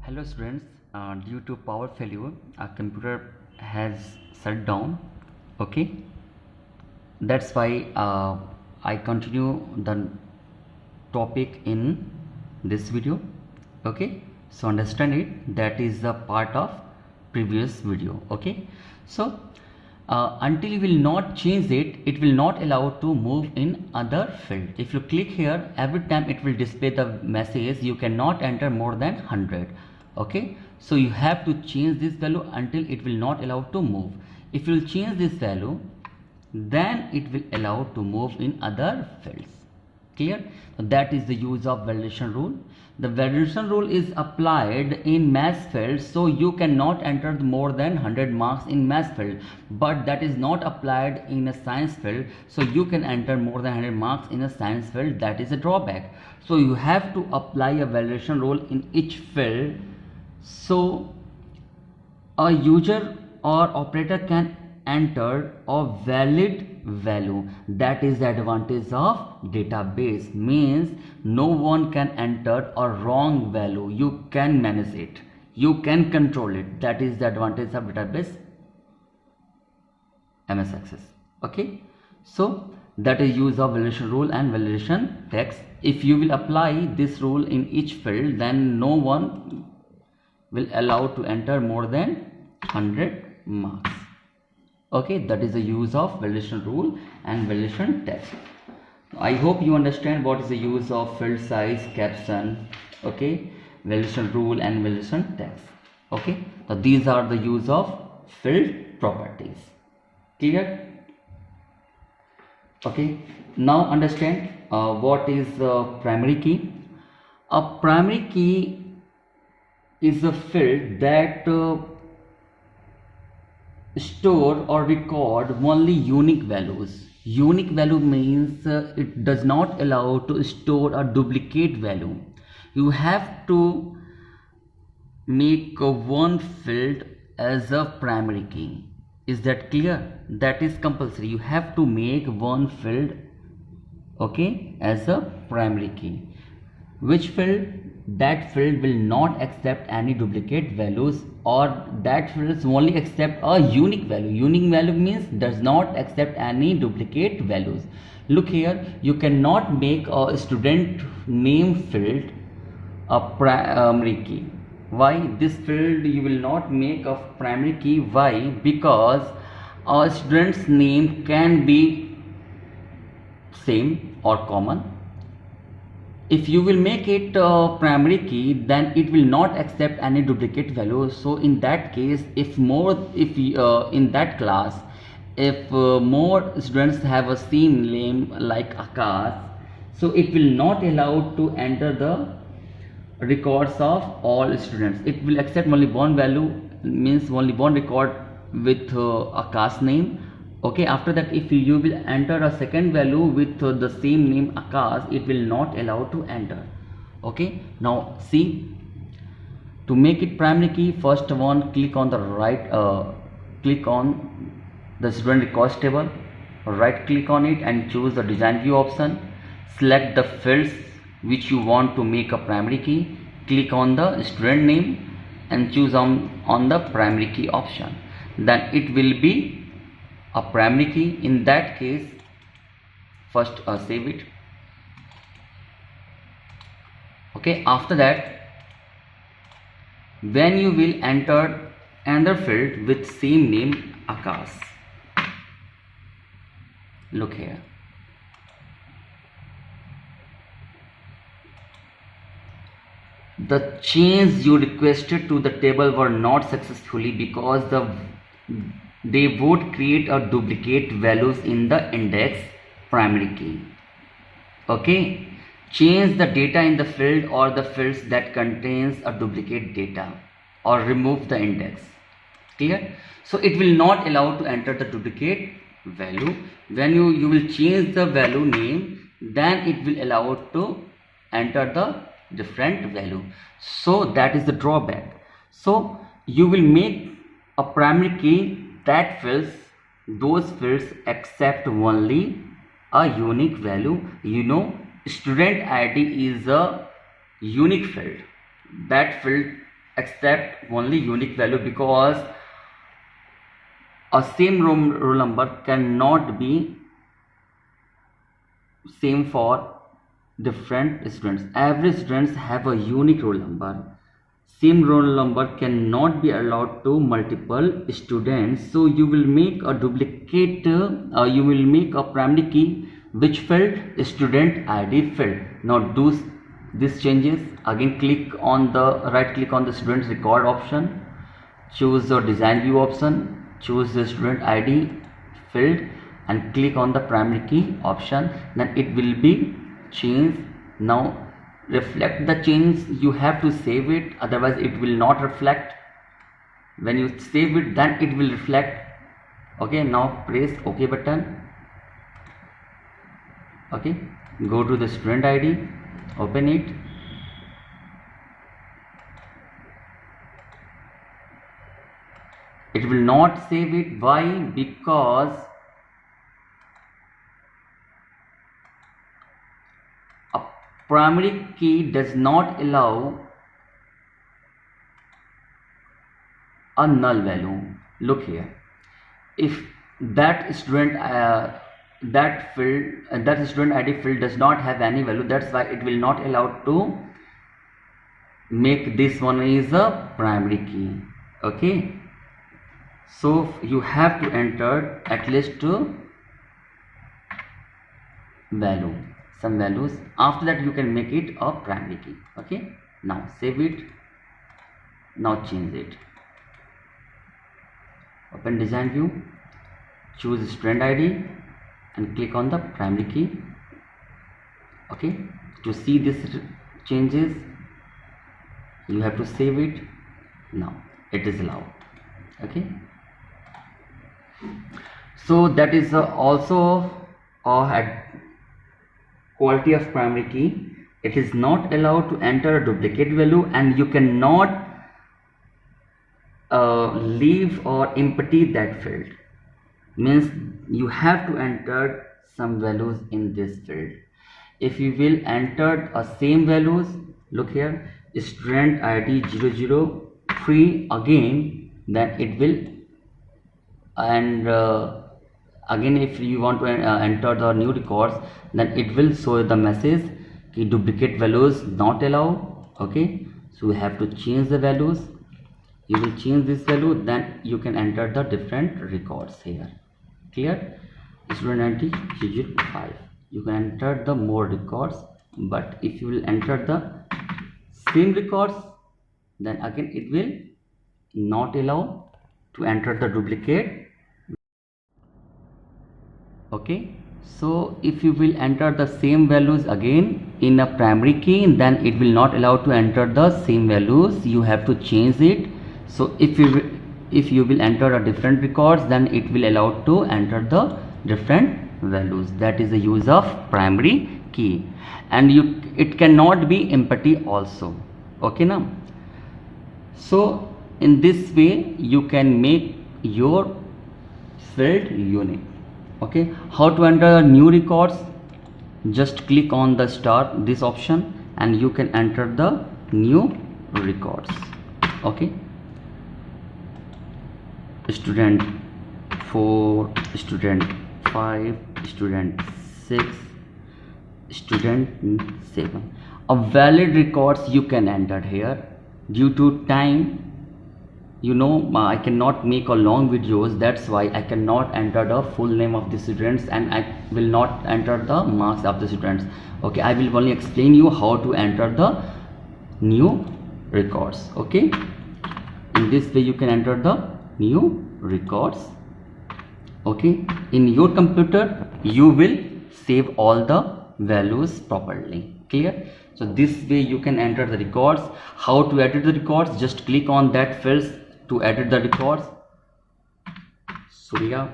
Hello students, due to power failure our computer has shut down. Okay, that's why I continue the topic in this video. Okay, so understand it, that is the part of previous video. Okay, so until you will not change it, it will not allow to move in other field. If you click here, every time it will display the message you cannot enter more than 100. Okay, so you have to change this value until it will not allow to move. If you will change this value, then it will allow to move in other fields. Clear? So that is the use of validation rule. The validation rule is applied in math field, so you cannot enter more than 100 marks in math field, but that is not applied in a science field, so you can enter more than 100 marks in a science field. That is a drawback. So you have to apply a validation rule in each field, so a user or operator can enter a valid value. That is the advantage of database, means no one can enter a wrong value. You can manage it, you can control it. That is the advantage of database MS Access. Okay, so that is use of validation rule and validation text. If you will apply this rule in each field, then no one will allow to enter more than 100 marks. Okay, that is the use of validation rule and validation text. I hope you understand what is the use of field size, caption, okay, validation rule and validation text. Okay, so these are the use of field properties. Clear? Okay, now understand what is primary key. A primary key is a field that store or record only unique values. Unique value means it does not allow to store a duplicate value. You have to make one field as a primary key. Is that clear? That is compulsory. You have to make one field, okay, as a primary key. Which field? That field will not accept any duplicate values, or that field only accept a unique value. Unique value means does not accept any duplicate values. Look here, you cannot make a student name field a primary key. Why? This field you will not make a primary key. Why? Because a student's name can be same or common. If you will make it a primary key, then it will not accept any duplicate value. So in that case, if in that class, if more students have a same name like Akash, so it will not allow to enter the records of all students. It will accept only one value, means only one record with Akash name. Okay, after that if you will enter a second value with the same name Akash, it will not allow to enter. Okay, now see, to make it primary key, first one, click on the right, click on the student records table, right click on it and choose the design view option. Select the fields which you want to make a primary key, click on the student name and choose on the primary key option. Then it will be a primary key. In that case, first save it. Okay, after that, when you will enter another field with same name Akash, look here, the change you requested to the table were not successfully because they would create a duplicate values in the index primary key. Okay, change the data in the field or the fields that contains a duplicate data, or remove the index. Clear? So it will not allow to enter the duplicate value. When you will change the value name, then it will allow to enter the different value. So that is the drawback. So you will make a primary key that those fields accept only a unique value. You know, student ID is a unique field. That field accept only unique value, because a same roll number cannot be same for different students. Every students have a unique roll number. Same roll number cannot be allowed to multiple students. So you will make a duplicate, you will make a primary key which field? Student ID field. Now do these changes. Again click on the right click on the student record option, choose the design view option, choose the student ID field and click on the primary key option. Then it will be changed. Now reflect the change, you have to save it, otherwise it will not reflect. When you save it, then it will reflect. Okay, now press OK button. Okay, go to the student ID, open it. It will not save it. Why? Because a primary key does not allow a null value. Look here, if that student that field that student ID field does not have any value, that's why it will not allow to make this one is a primary key. Okay, so you have to enter at least value, some values. After that you can make it a primary key. Okay, now save it. Now change it. Open design view, choose student ID and click on the primary key. Okay, to see this changes you have to save it. Now it is allowed. Okay, so that is also quality of primary key. It is not allowed to enter a duplicate value, and you cannot leave or empty that field. Means you have to enter some values in this field. If you will enter a same values, look here, student ID 003 again, then it will, and again if you want to enter the new records, then it will show the message ki duplicate values not allowed. Okay, so you have to change the values. You will change this value, then you can enter the different records here. Clear? Student ID 005, you can enter the more records, but if you will enter the same records, then again it will not allow to enter the duplicate. Okay, so if you will enter the same values again in a primary key, then it will not allow to enter the same values. You have to change it. So if you will enter a different records, then it will allow to enter the different values. That is the use of primary key, and it cannot be empty also. Okay now, so in this way you can make your field unique. Okay, how to enter new records? Just click on the start this option and you can enter the new records. Okay, student 4, student 5, student 6, student 7. A valid records you can enter here. Due to time, you know, I cannot make a long videos, that's why I cannot enter the full name of the students, and I will not enter the marks of the students. Okay, I will only explain you how to enter the new records. Okay, in this way you can enter the new records. Okay, in your computer you will save all the values properly. Clear? So this way you can enter the records. How to edit the records? Just click on that fields to edit the records. Surya,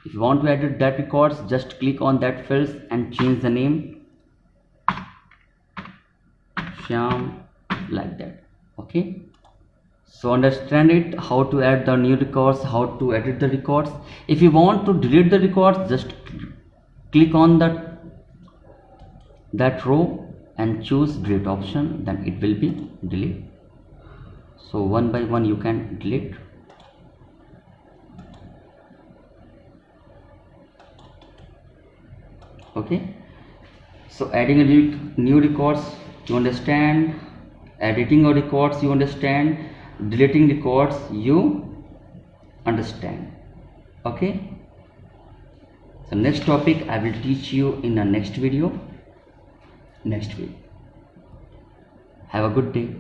if you want to edit that records, just click on that fields and change the name Shyam, like that. Okay, so understand it, how to add the new records, how to edit the records. If you want to delete the records, just click on that row and choose delete option, then it will be deleted. So one by one you can delete. Okay, so adding a new records you understand, editing of records you understand, deleting records you understand. Okay, so next topic I will teach you in the next video. Have a good day.